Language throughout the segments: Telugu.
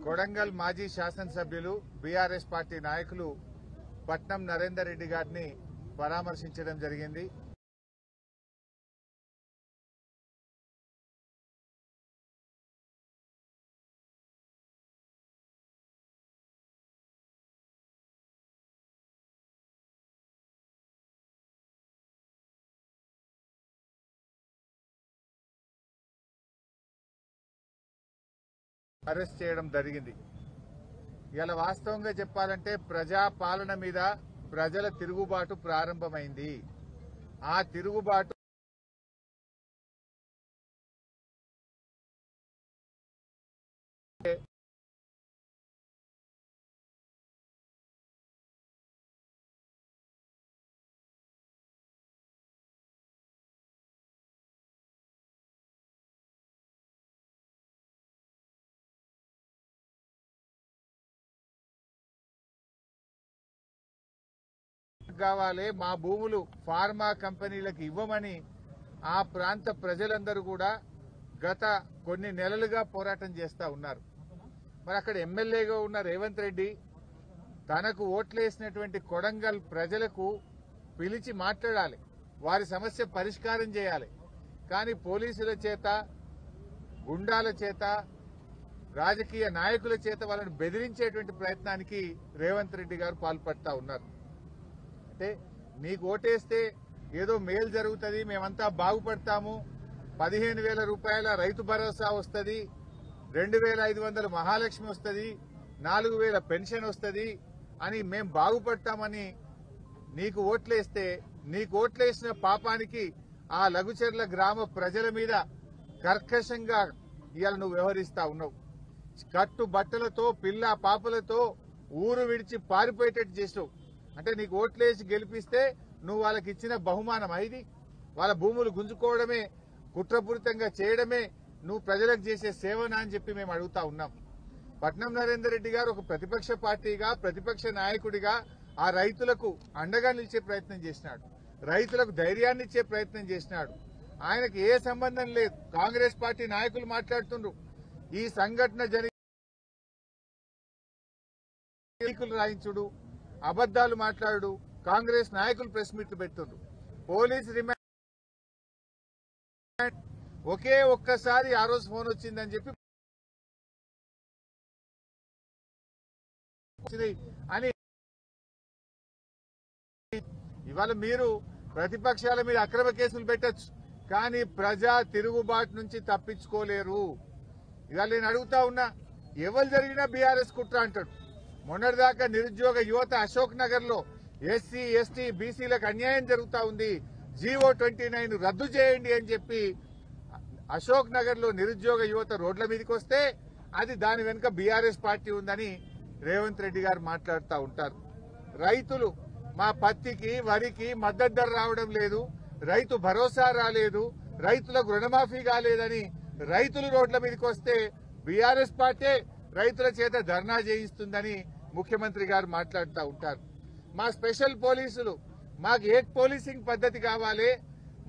కొడంగల్ మాజీ శాసనసభ్యులు బీఆర్ఎస్ పార్టీ నాయకులు పట్నం నరేందర్ రెడ్డి గారిని పరామర్శించడం జరిగింది. అరెస్ట్ చేయడం జరిగింది. ఇలా వాస్తవంగా చెప్పాలంటే ప్రజా పాలన మీద ప్రజల తిరుగుబాటు ప్రారంభమైంది. ఆ తిరుగుబాటు కావాలి, మా భూములు ఫార్మా కంపెనీలకు ఇవ్వమని ఆ ప్రాంత ప్రజలందరూ కూడా గత కొన్ని నెలలుగా పోరాటం చేస్తా ఉన్నారు. మరి అక్కడ ఎమ్మెల్యేగా ఉన్న రేవంత్ రెడ్డి తనకు ఓట్లేసినటువంటి కొడంగల్ ప్రజలకు పిలిచి మాట్లాడాలి, వారి సమస్య పరిష్కారం చేయాలి. కానీ పోలీసుల చేత, గుండాల చేత, రాజకీయ నాయకుల చేత వాళ్ళని బెదిరించేటువంటి ప్రయత్నానికి రేవంత్ రెడ్డి గారు పాల్పడతా ఉన్నారు. అంటే నీకు ఓటేస్తే ఏదో మేలు జరుగుతుంది, మేమంతా బాగుపడతాము, 15,000 రూపాయల రైతు భరోసా వస్తుంది, 2,500 మహాలక్ష్మి వస్తుంది, 4,000 పెన్షన్ వస్తుంది అని మేం బాగుపడతామని నీకు ఓట్లేస్తే, నీకు ఓట్లేసిన పాపానికి ఆ లఘుచర్ల గ్రామ ప్రజల మీద కర్కశంగా ఇవాళ నువ్వు వ్యవహరిస్తా ఉన్నావు. కట్టు బట్టలతో, పిల్ల పాపలతో ఊరు విడిచి పారిపోయేటట్టు చేసావు. అంటే నీకు ఓట్లేసి గెలిపిస్తే నువ్వు వాళ్ళకి ఇచ్చిన బహుమానం ఇది? వాళ్ళ భూములు గుంజుకోవడమే, కుట్రపూరితంగా చేయడమే నువ్వు ప్రజలకు చేసే సేవనా అని చెప్పి మేము అడుగుతా ఉన్నాం. పట్నం నరేందర్ రెడ్డి గారు ఒక ప్రతిపక్ష పార్టీగా, ప్రతిపక్ష నాయకుడిగా ఆ రైతులకు అండగా నిలిచే ప్రయత్నం చేసినాడు, రైతులకు ధైర్యాన్ని ఇచ్చే ప్రయత్నం చేసినాడు. ఆయనకు ఏ సంబంధం లేదు. కాంగ్రెస్ పార్టీ నాయకులు మాట్లాడుతుండ్రు, ఈ సంఘటన జరిగి రాయించుడు, అబద్దాలు మాట్లాడు, కాంగ్రెస్ నాయకులు ప్రెస్ మీట్లు పెడుతుండ్రు. పోలీస్ రిమాండ్ ఒకే ఒక్కసారి ఆ రోజు ఫోన్ వచ్చిందని చెప్పి అని ఇవాళ మీరు ప్రతిపక్షాల మీద అక్రమ కేసులు పెట్టచ్చు, కానీ ప్రజా తిరుగుబాటు నుంచి తప్పించుకోలేరు. ఇవాళ నేను అడుగుతా ఉన్నా, ఎవరు జరిగినా బీఆర్ఎస్ కుట్ర అంటాడు. మొన్నటిదాకా నిరుద్యోగ యువత అశోక్ నగర్ లో ఎస్సీ, ఎస్టీ, బీసీలకు అన్యాయం జరుగుతా ఉంది, జీవో 29 రద్దు చేయండి అని చెప్పి అశోక్ నగర్ లో నిరుద్యోగ యువత రోడ్ల మీదకి వస్తే అది దాని వెనుక బీఆర్ఎస్ పార్టీ ఉందని రేవంత్ రెడ్డి గారు మాట్లాడుతూ ఉంటారు. రైతులు మా పత్తికి, వరికి మద్దతు ధర రావడం లేదు, రైతు భరోసా రాలేదు, రైతులకు రుణమాఫీ కాలేదని రైతులు రోడ్ల మీదకి వస్తే బీఆర్ఎస్ పార్టీ రైతుల చేత ధర్నా చేయిస్తుందని ముఖ్యమంత్రి గారు మాట్లాడుతూ ఉంటారు. మా స్పెషల్ పోలీసులు, మాకు ఏక్ పోలీసింగ్ పద్ధతి కావాలి,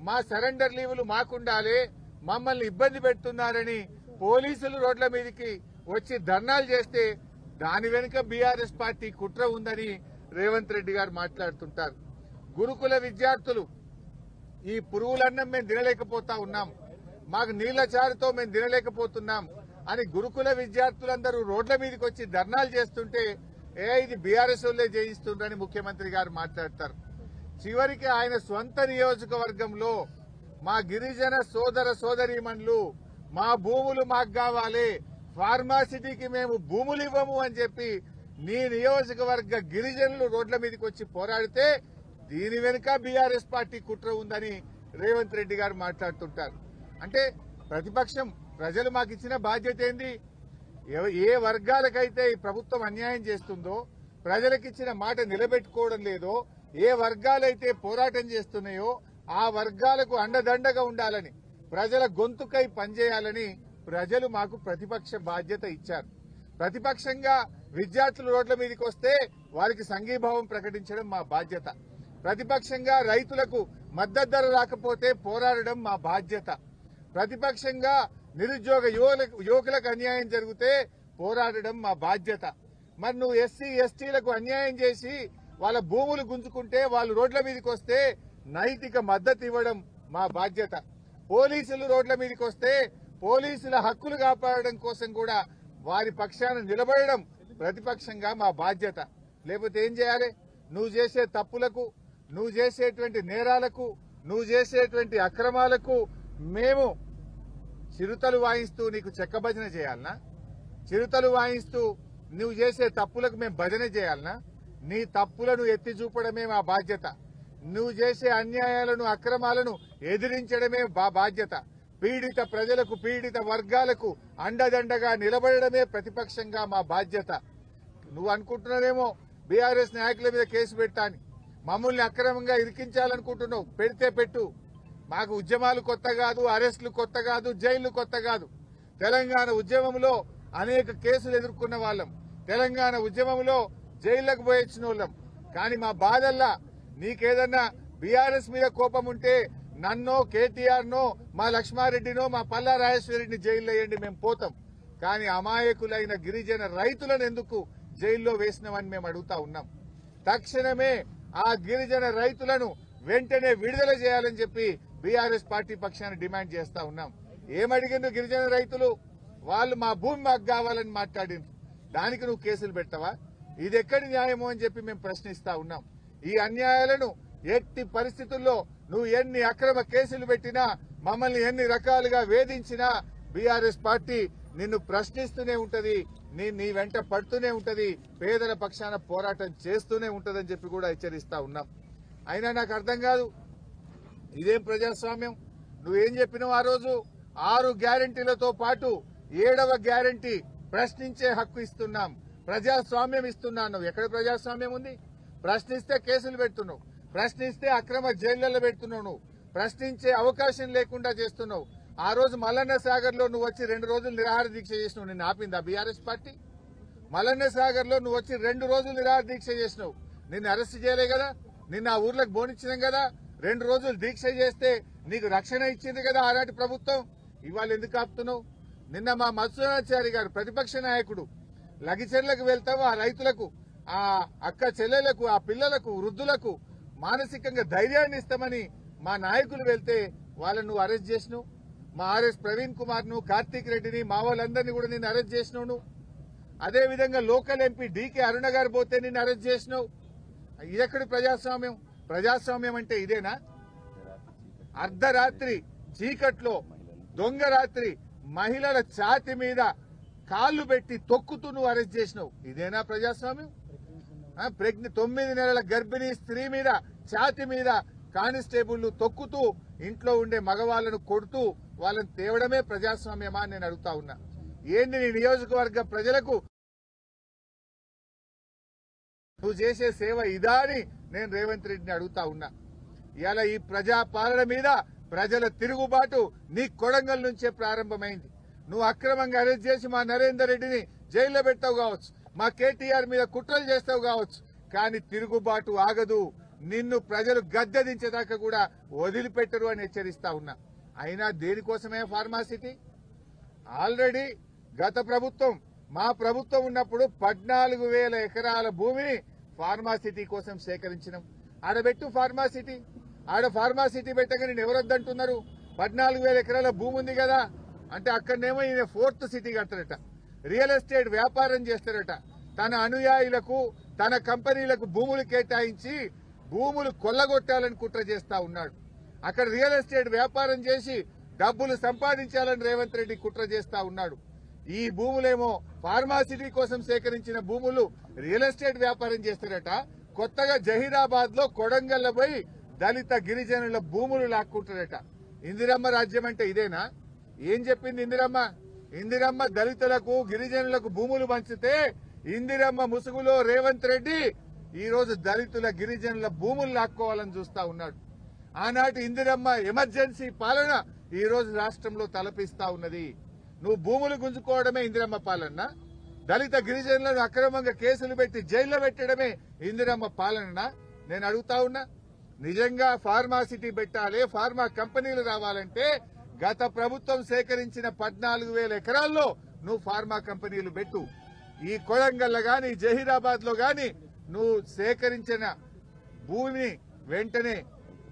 మా సరెండర్ లీవులు మాకుండాలి, మమ్మల్ని ఇబ్బంది పెడుతున్నారని పోలీసులు రోడ్ల మీదకి వచ్చి ధర్నాలు చేస్తే దాని వెనుక బీఆర్ఎస్ పార్టీ కుట్ర ఉందని రేవంత్ రెడ్డి గారు మాట్లాడుతుంటారు. గురుకుల విద్యార్థులు ఈ పురుగులన్నం మేము తినలేకపోతా ఉన్నాం, మాకు నీళ్ల చారుతో మేము తినలేకపోతున్నాం అని గురుకుల విద్యార్థులందరూ రోడ్ల మీదకి వచ్చి ధర్నాలు చేస్తుంటే ఇది బీఆర్ఎస్ వాళ్ళే చేయిస్తుండ్రని ముఖ్యమంత్రి గారు మాట్లాడతారు. చివరికి ఆయన స్వంత నియోజకవర్గంలో మా గిరిజన సోదర సోదరీమణులు మా భూములు మాకు కావాలి, ఫార్మాసిటీకి మేము భూములు ఇవ్వము అని చెప్పి నీ నియోజకవర్గ గిరిజనులు రోడ్ల మీదకి వచ్చి పోరాడితే దీని వెనుక బీఆర్ఎస్ పార్టీ కుట్ర ఉందని రేవంత్ రెడ్డి గారు మాట్లాడుతుంటారు. అంటే ప్రతిపక్షం, ప్రజలు మాకు ఇచ్చిన బాధ్యత ఏంది? ఏ వర్గాలకైతే ఈ ప్రభుత్వం అన్యాయం చేస్తుందో, ప్రజలకిచ్చిన మాట నిలబెట్టుకోవడం లేదో, ఏ వర్గాలైతే పోరాటం చేస్తున్నాయో ఆ వర్గాలకు అండదండగా ఉండాలని, ప్రజల గొంతుకై పనిచేయాలని ప్రజలు మాకు ప్రతిపక్ష బాధ్యత ఇచ్చారు. ప్రతిపక్షంగా విద్యార్థులు రోడ్ల మీదకి వస్తే వారికి సంఘీభావం ప్రకటించడం మా బాధ్యత. ప్రతిపక్షంగా రైతులకు మద్దతు ధర రాకపోతే పోరాడడం మా బాధ్యత. ప్రతిపక్షంగా నిరుద్యోగ యువకులకు అన్యాయం జరిగితే పోరాడడం మా బాధ్యత. మరి నువ్వు ఎస్సీ ఎస్టీలకు అన్యాయం చేసి వాళ్ళ భూములు గుంజుకుంటే వాళ్ళు రోడ్ల మీదకి వస్తే నైతిక మద్దతు ఇవ్వడం మా బాధ్యత. పోలీసులు రోడ్ల మీదకి వస్తే పోలీసుల హక్కులు కాపాడడం కోసం కూడా వారి పక్షాన నిలబడడం ప్రతిపక్షంగా మా బాధ్యత. లేకపోతే ఏం చేయాలి? నువ్వు చేసే తప్పులకు, నువ్వు చేసేటువంటి నేరాలకు, నువ్వు చేసేటువంటి అక్రమాలకు మేము చిరుతలు వాయిస్తూ నీకు చెక్క భజన చేయాలనా? చిరుతలు వాయిస్తూ నువ్వు చేసే తప్పులకు మేము భజన చేయాలనా? నీ తప్పులను ఎత్తి చూపడమే మా బాధ్యత. నువ్వు చేసే అన్యాయాలను, అక్రమాలను ఎదిరించడమే మా బాధ్యత. పీడిత ప్రజలకు, పీడిత వర్గాలకు అండదండగా నిలబడడమే ప్రతిపక్షంగా మా బాధ్యత. నువ్వు అనుకుంటున్నావేమో బీఆర్ఎస్ నాయకుల మీద కేసు పెట్టాని, మమ్మల్ని అక్రమంగా ఇరికించాలనుకుంటున్నావు. పెడితే పెట్టు. మాకు ఉద్యమాలు కొత్త కాదు, అరెస్టులు కొత్త కాదు, జైళ్లు కొత్త కాదు. తెలంగాణ ఉద్యమంలో అనేక కేసులు ఎదుర్కొన్న వాళ్ళం. తెలంగాణ ఉద్యమంలో జైళ్లకు పోయొచ్చిన వాళ్ళం. కానీ మా బాధల్లా నీకేదన్నా బీఆర్ఎస్ మీద కోపం ఉంటే నన్నో, కేటీఆర్ నో, మా లక్ష్మారెడ్డినో, మా పల్లా రాజేశ్వరరెడ్డిని జైల్లో వేయండి, మేము పోతాం. కానీ అమాయకులైన గిరిజన రైతులను ఎందుకు జైల్లో వేసినామని మేము అడుగుతా ఉన్నాం. తక్షణమే ఆ గిరిజన రైతులను వెంటనే విడుదల చేయాలని చెప్పి బీఆర్ఎస్ పార్టీ పక్షాన డిమాండ్ చేస్తా ఉన్నాం. ఏమడిగిండు గిరిజన రైతులు? వాళ్ళు మా భూమి మాకు కావాలని మాట్లాడిండ్రు. దానికి నువ్వు కేసులు పెట్టవా? ఇది ఎక్కడి న్యాయమో అని చెప్పి మేము ప్రశ్నిస్తా ఉన్నాం. ఈ అన్యాయాలను ఎట్టి పరిస్థితుల్లో నువ్వు ఎన్ని అక్రమ కేసులు పెట్టినా, మమ్మల్ని ఎన్ని రకాలుగా వేధించినా బీఆర్ఎస్ పార్టీ నిన్ను ప్రశ్నిస్తూనే ఉంటది, నీ వెంట పడుతూనే ఉంటది, పేదల పక్షాన పోరాటం చేస్తూనే ఉంటదని చెప్పి కూడా హెచ్చరిస్తా ఉన్నాం. అయినా నాకు అర్థం కాదు, ఇదేం ప్రజాస్వామ్యం? నువ్వేం చెప్పినావు ఆ రోజు? 6 గ్యారంటీలతో పాటు 7వ గ్యారంటీ ప్రశ్నించే హక్కు ఇస్తున్నాం, ప్రజాస్వామ్యం ఇస్తున్నాను. ఎక్కడ ప్రజాస్వామ్యం ఉంది? ప్రశ్నిస్తే కేసులు పెడుతున్నావు, ప్రశ్నిస్తే అక్రమ జైళ్లలో పెడుతున్నావు, నువ్వు ప్రశ్నించే అవకాశం లేకుండా చేస్తున్నావు. ఆ రోజు మల్లన్న సాగర్ లో నువ్వు వచ్చి 2 రోజులు నిరాహార దీక్ష చేసినావు. నిన్ను ఆపిందా బీఆర్ఎస్ పార్టీ? మల్లన్న సాగర్ లో నువ్వు వచ్చి 2 రోజులు నిరాహార దీక్ష చేసినావు. నిన్ను అరెస్ట్ చేయలే కదా? నిన్న ఆ ఊర్లకు బోనిచ్చినాం కదా? 2 రోజులు దీక్ష చేస్తే నీకు రక్షణ ఇచ్చింది కదా ఆనాటి ప్రభుత్వం. ఇవాళ ఎందుకు ఆపుతున్నావు? నిన్న మా మత్స్యనాచారి గారు ప్రతిపక్ష నాయకుడు లగిచెర్లకు వెళ్తావు, ఆ రైతులకు, ఆ అక్క చెల్లెలకు, ఆ పిల్లలకు, వృద్ధులకు మానసికంగా ధైర్యాన్ని ఇస్తామని మా నాయకులు వెళ్తే వాళ్ళను నువ్వు అరెస్ట్ చేసినావు. మా ఆర్ఎస్ ప్రవీణ్ కుమార్ ను, కార్తీక్ రెడ్డిని, మా వాళ్ళందరినీ కూడా నిన్ను అరెస్ట్ చేసినావు. అదేవిధంగా లోకల్ ఎంపీ డీకే అరుణ గారు పోతే నిన్ను అరెస్ట్ చేసినావు. ఇదెక్కడి ప్రజాస్వామ్యం? ప్రజాస్వామ్యం అంటే ఇదేనా? అర్ధరాత్రి చీకట్లో, దొంగ రాత్రి మహిళల ఛాతి మీద కాళ్లు పెట్టి తొక్కుతూ నువ్వు అరెస్ట్ చేసినావు. ఇదేనా ప్రజాస్వామ్యం? 9 నెలల గర్భిణీ స్త్రీ మీద ఛాతి మీద కానిస్టేబుళ్లు తొక్కుతూ ఇంట్లో ఉండే మగవాళ్లను కొడుతూ వాళ్ళని తేవడమే ప్రజాస్వామ్యమా అని నేను అడుగుతా ఉన్నా. ఏంటి నీ నియోజకవర్గ ప్రజలకు నువ్వు చేసే సేవ ఇదా అని నేను రేవంత్ రెడ్డిని అడుగుతా ఉన్నా. ఇవాళ ఈ ప్రజా పాలన మీద ప్రజల తిరుగుబాటు నీ కొడంగల్ నుంచే ప్రారంభమైంది. నువ్వు అక్రమంగా అరెస్ట్ చేసి మా నరేందర్ రెడ్డిని జైల్లో పెట్టావు కావచ్చు, మా కేటీఆర్ మీద కుట్రలు చేస్తావు కావచ్చు, కానీ తిరుగుబాటు ఆగదు. నిన్ను ప్రజలు గద్దెదించేదాకా కూడా వదిలిపెట్టరు అని హెచ్చరిస్తా ఉన్నా. అయినా దేనికోసమే ఫార్మాసిటీ? ఆల్రెడీ గత ప్రభుత్వం, మా ప్రభుత్వం ఉన్నప్పుడు 14,000 ఎకరాల భూమిని ఫార్మాసిటీ కోసం సేకరించినాం. ఆడబెట్టు ఫార్మాసిటీ. ఆడ ఫార్మాసిటీ పెట్టగా నేను ఎవరొద్దంటున్నారు? 14,000 ఎకరాల భూమి ఉంది కదా అంటే అక్కడనేమో ఈయన 4th సిటీ కడతారట, రియల్ ఎస్టేట్ వ్యాపారం చేస్తారట, తన అనుయాయులకు, తన కంపెనీలకు భూములు కేటాయించి భూములు కొల్లగొట్టాలని కుట్ర చేస్తా ఉన్నాడు. అక్కడ రియల్ ఎస్టేట్ వ్యాపారం చేసి డబ్బులు సంపాదించాలని రేవంత్ రెడ్డి కుట్ర చేస్తా ఉన్నాడు. ఈ భూములేమో ఫార్మాసిటీ కోసం సేకరించిన భూములు రియల్ ఎస్టేట్ వ్యాపారం చేస్తారట. కొత్తగా జహీరాబాద్ లో కొడంగల్ పోయి దళిత గిరిజనుల భూములు లాక్కుంటారట. ఇందిరమ్మ రాజ్యం అంటే ఇదేనా? ఏం చెప్పింది ఇందిరమ్మ? ఇందిరమ్మ దళితులకు, గిరిజనులకు భూములు పంచితే ఇందిరమ్మ ముసుగులో రేవంత్ రెడ్డి ఈ రోజు దళితుల, గిరిజనుల భూములు లాక్కోవాలని చూస్తా ఉన్నాడు. ఆనాటి ఇందిరమ్మ ఎమర్జెన్సీ పాలన ఈ రోజు రాష్ట్రంలో తలపిస్తా ఉన్నది. నువ్వు భూములు గుంజుకోవడమే ఇందిరమ్మ పాలన? దళిత గిరిజనులను అక్రమంగా కేసులు పెట్టి జైల్లో పెట్టడమే ఇందిరమ్మ పాలన? నేను అడుగుతా ఉన్నా. నిజంగా ఫార్మాసిటీ పెట్టాలి, ఫార్మా కంపెనీలు రావాలంటే గత ప్రభుత్వం సేకరించిన 14,000 ఎకరాల్లో నువ్వు ఫార్మా కంపెనీలు పెట్టు. ఈ కొడంగల్ గాని జహీరాబాద్ లో గాని నువ్వు సేకరించిన భూమిని వెంటనే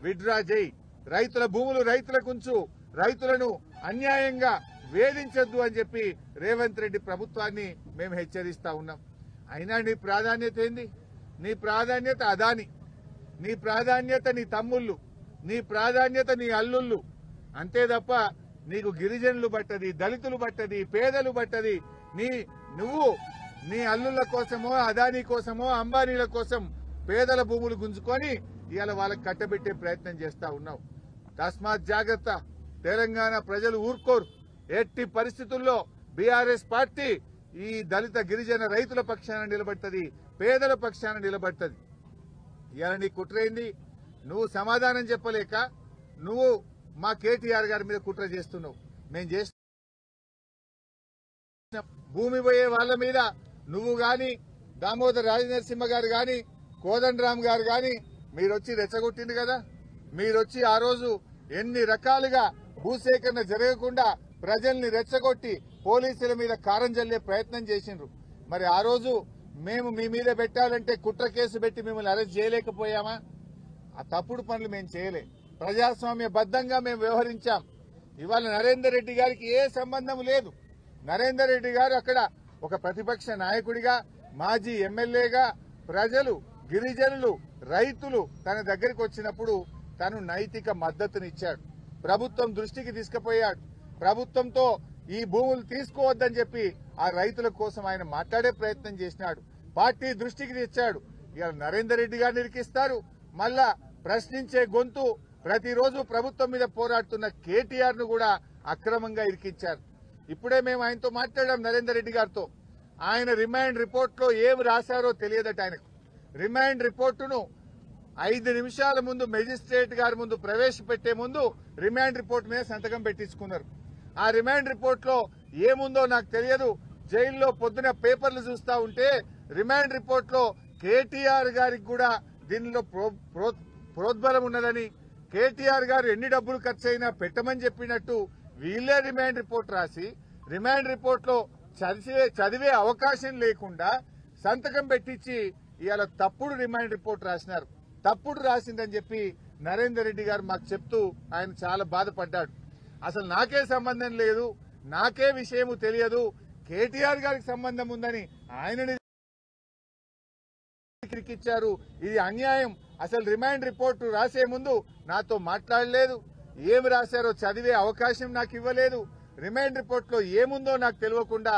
విత్డ్రా చేయి. రైతుల భూములు రైతులకు ఉంచు. రైతులను అన్యాయంగా వేధించొద్దు అని చెప్పి రేవంత్ రెడ్డి ప్రభుత్వాన్ని మేము హెచ్చరిస్తా ఉన్నాం. అయినా నీ ప్రాధాన్యత ఏంది? నీ ప్రాధాన్యత అదాని, నీ ప్రాధాన్యత నీ తమ్ముళ్ళు, నీ ప్రాధాన్యత నీ అల్లుళ్ళు. అంతే తప్ప నీకు గిరిజనులు పట్టది, దళితులు పట్టది, పేదలు పట్టది. నువ్వు నీ అల్లుళ్ళ కోసమో అదానీ కోసమో అంబానీల కోసం పేదల భూములు గుంజుకొని ఇవాళ వాళ్ళకి కట్టబెట్టే ప్రయత్నం చేస్తా ఉన్నావు. తస్మాత్ జాగ్రత్త. తెలంగాణ ప్రజలు ఊరుకోరు. ఎట్టి పరిస్థితుల్లో బీఆర్ఎస్ పార్టీ ఈ దళిత గిరిజన రైతుల పక్షాన నిలబడుతుంది, పేదల పక్షాన నిలబడుతుంది. ఇవాళ నీ కుట్రైంది. నువ్వు సమాధానం చెప్పలేక నువ్వు మా కేటీఆర్ గారి మీద కుట్ర చేస్తున్నావు. మేము చేస్తున్న భూమి పోయే వాళ్ళ మీద నువ్వు గాని, దామోదర్ రాజనరసింహ గారు గాని, కోదండరామ్ గారు గాని మీరొచ్చి రెచ్చగొట్టింది కదా. మీరొచ్చి ఆ రోజు ఎన్ని రకాలుగా భూసేకరణ జరగకుండా ప్రజల్ని రెచ్చగొట్టి పోలీసుల మీద కారం జల్లే ప్రయత్నం చేసిండ్రు. మరి ఆ రోజు మేము మీ మీద పెట్టాలంటే కుట్ర కేసు పెట్టి మిమ్మల్ని అరెస్ట్ చేయలేకపోయామా? ఆ తప్పుడు పనులు మేము చేయలే. ప్రజాస్వామ్య బద్దంగా మేము వ్యవహరించాం. ఇవాళ నరేందర్ రెడ్డి గారికి ఏ సంబంధం లేదు. నరేందర్ రెడ్డి గారు అక్కడ ఒక ప్రతిపక్ష నాయకుడిగా, మాజీ ఎమ్మెల్యేగా ప్రజలు, గిరిజనులు, రైతులు తన దగ్గరికి వచ్చినప్పుడు తను నైతిక మద్దతునిచ్చాడు. ప్రభుత్వం దృష్టికి తీసుకుపోయాడు. ప్రభుత్వంతో ఈ భూములు తీసుకోవద్దని చెప్పి ఆ రైతుల కోసం ఆయన మాట్లాడే ప్రయత్నం చేసినాడు. పార్టీ దృష్టికి తెచ్చాడు. ఇవాళ నరేందర్ రెడ్డి గారిని ఇరికిస్తారు. మళ్ళా ప్రశ్నించే గొంతు ప్రతిరోజు ప్రభుత్వం మీద పోరాడుతున్న కేటీఆర్ ను కూడా అక్రమంగా ఇరికించారు. ఇప్పుడే మేము ఆయనతో మాట్లాడాం, నరేందర్ రెడ్డి గారితో. ఆయన రిమాండ్ రిపోర్ట్ లో ఏం రాశారో తెలియదట ఆయనకు. రిమాండ్ రిపోర్టును 5 నిమిషాల ముందు మెజిస్ట్రేట్ గారి ముందు ప్రవేశపెట్టే ముందు రిమాండ్ రిపోర్ట్ మీద సంతకం పెట్టించుకున్నారు. ఆ రిమాండ్ రిపోర్ట్ లో ఏముందో నాకు తెలియదు. జైల్లో పొద్దున పేపర్లు చూస్తా ఉంటే రిమాండ్ రిపోర్ట్ లో కేటీఆర్ గారికి కూడా దీనిలో ప్రోద్బలం ఉన్నదని, కేటీఆర్ గారు ఎన్ని డబ్బులు ఖర్చు అయినా పెట్టమని చెప్పినట్టు వీళ్లే రిమాండ్ రిపోర్ట్ రాసి, రిమాండ్ రిపోర్ట్ లో చదివే అవకాశం లేకుండా సంతకం పెట్టించి ఇవాళ తప్పుడు రిమాండ్ రిపోర్ట్ రాసినారు. తప్పుడు రాసిందని చెప్పి నరేందర్ రెడ్డి గారు మాకు చెప్తూ ఆయన చాలా బాధపడ్డాడు. అసలు నాకే సంబంధం లేదు, నాకే విషయము తెలియదు, కేటీఆర్ గారికి సంబంధం ఉందని ఆయనని ఇరికిచ్చారు. ఇది అన్యాయం. అసలు రిమాండ్ రిపోర్టు రాసే ముందు నాతో మాట్లాడలేదు, ఏమి రాశారో చదివే అవకాశం నాకు ఇవ్వలేదు, రిమాండ్ రిపోర్ట్ లో ఏముందో నాకు తెలియకుండా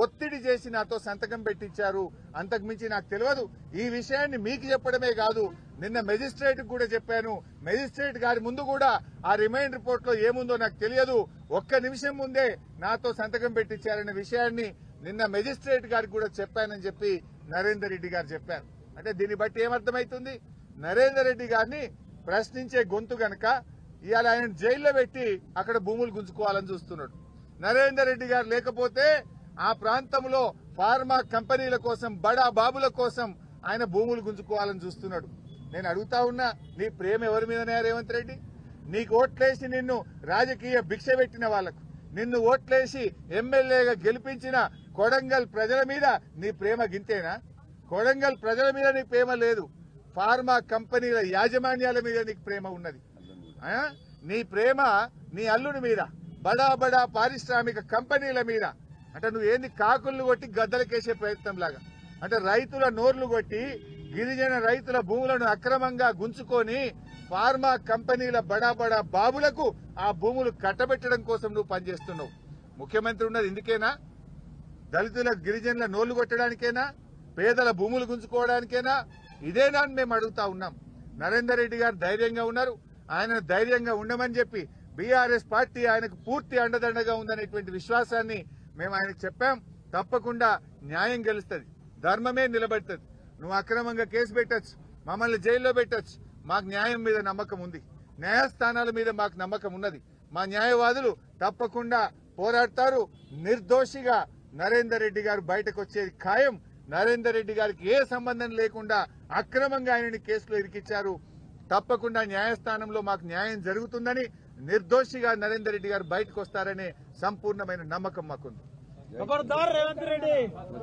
ఒత్తిడి చేసి నాతో సంతకం పెట్టించారు. అంతకుమించి నాకు తెలియదు. ఈ విషయాన్ని మీకు చెప్పడమే కాదు, నిన్న మెజిస్ట్రేట్ కూడా చెప్పాను. మెజిస్ట్రేట్ గారి ముందు కూడా ఆ రిమాండ్ రిపోర్ట్ లో ఏముందో నాకు తెలియదు, ఒక్క నిమిషం ముందే నాతో సంతకం పెట్టించారనే విషయాన్ని నిన్న మెజిస్ట్రేట్ గారికి కూడా చెప్పానని చెప్పి నరేందర్ రెడ్డి గారు చెప్పారు. అంటే దీన్ని బట్టి ఏమర్థమవుతుంది? నరేందర్ రెడ్డి గారిని ప్రశ్నించే గొంతు గనక ఇవాళ ఆయన జైల్లో పెట్టి అక్కడ భూములు గుంజుకోవాలని చూస్తున్నాడు. నరేందర్ రెడ్డి గారు లేకపోతే ఆ ప్రాంతంలో ఫార్మా కంపెనీల కోసం, బడా బాబుల కోసం ఆయన భూములు గుంజుకోవాలని చూస్తున్నాడు. నేను అడుగుతా ఉన్నా, నీ ప్రేమ ఎవరి మీదనే రేవంత్ రెడ్డి? నీకు ఓట్లేసి నిన్ను రాజకీయ భిక్ష పెట్టిన వాళ్లకు, నిన్ను ఓట్లేసి ఎమ్మెల్యేగా గెలిపించిన కొడంగల్ ప్రజల మీద నీ ప్రేమ గింతేనా? కొడంగల్ ప్రజల మీద నీ ప్రేమ లేదు, ఫార్మా కంపెనీల యాజమాన్యాల మీద నీకు ప్రేమ ఉన్నది. నీ ప్రేమ నీ అల్లుని మీద, బడా బడా పారిశ్రామిక కంపెనీల మీద. అంటే నువ్వేంది కాకులను కొట్టి గద్దలకేసే ప్రయత్నం లాగా, అంటే రైతుల నోర్లు కొట్టి గిరిజన రైతుల భూములను అక్రమంగా గుంచుకొని ఫార్మా కంపెనీల బడా బడా బాబులకు ఆ భూములు కట్టబెట్టడం కోసం నువ్వు పనిచేస్తున్నావు. ముఖ్యమంత్రి ఉన్నది ఇందుకేనా? దళితుల గిరిజనుల నోళ్లు కొట్టడానికేనా? పేదల భూములు గుంజుకోవడానికేనా? ఇదేనా అని మేము అడుగుతా ఉన్నాం. నరేందర్ రెడ్డి గారు ధైర్యంగా ఉన్నారు. ఆయన ధైర్యంగా ఉండమని చెప్పి బీఆర్ఎస్ పార్టీ ఆయనకు పూర్తి అండదండగా ఉందనేటువంటి విశ్వాసాన్ని మేము ఆయనకు చెప్పాం. తప్పకుండా న్యాయం గెలుస్తుంది, ధర్మమే నిలబడుతుంది. నువ్వు అక్రమంగా కేసు పెట్టచ్చు, మమ్మల్ని జైల్లో పెట్టచ్చు, మాకు న్యాయం మీద నమ్మకం ఉంది, న్యాయస్థానాల మీద మాకు నమ్మకం ఉన్నది. మా న్యాయవాదులు తప్పకుండా పోరాడతారు. నిర్దోషిగా నరేందర్ రెడ్డి గారు బయటకు వచ్చేది ఖాయం. నరేందర్ రెడ్డి గారికి ఏ సంబంధం లేకుండా అక్రమంగా ఆయనని కేసులో ఇరికిచ్చారు. తప్పకుండా న్యాయస్థానంలో మాకు న్యాయం జరుగుతుందని, నిర్దోషిగా నరేందర్ రెడ్డి గారు బయటకు వస్తారనే సంపూర్ణమైన నమ్మకం మాకుంది. खबरदार रेवंत रेड्डी।